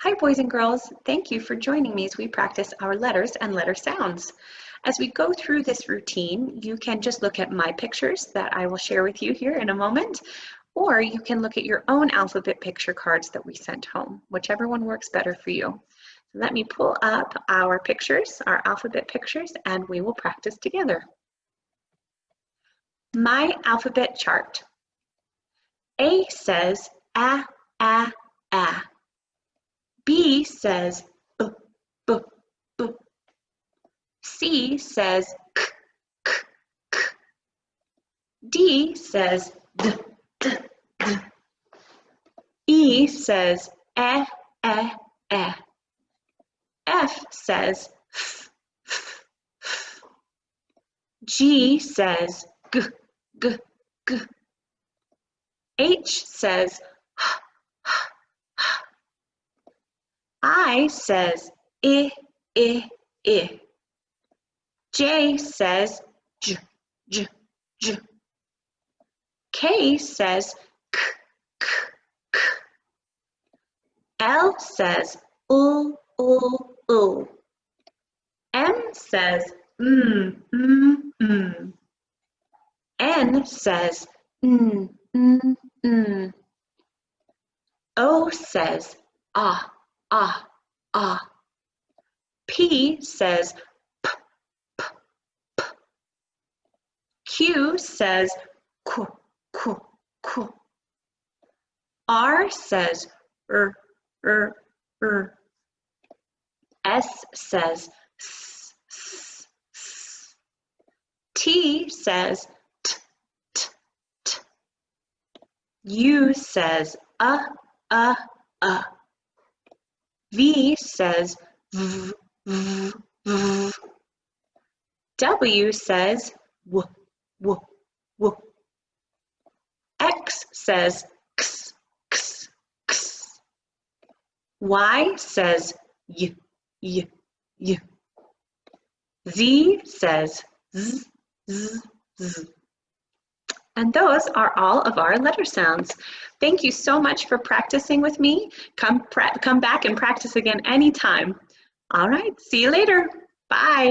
Hi, boys and girls. Thank you for joining me as we practice our letters and letter sounds. As we go through this routine, you can just look at my pictures that I will share with you here in a moment, or you can look at your own alphabet picture cards that we sent home, whichever one works better for you. Let me pull up our pictures, our alphabet pictures, and we will practice together. My alphabet chart. A says a, a, a. B says b, b, b. C says k, k, k. D says d, d, d. E says e, e, e. F says f, f, f. G says g, g, g. H says h, h, h. I says I, I, I. J says j, j, j. K says k, k, k. L says u, u. M says mm. N says n. O says ah. P says p, p, p. Q says qu, qu, qu. R says r. S says s, s, s. T says t, t, t. U says uh. V says v, v, v. W says w, w, w. X says x, x, x. Y says y, y, y. Z says z, z, z. And those are all of our letter sounds. Thank you so much for practicing with me. Come back and practice again anytime. All right, see you later. Bye.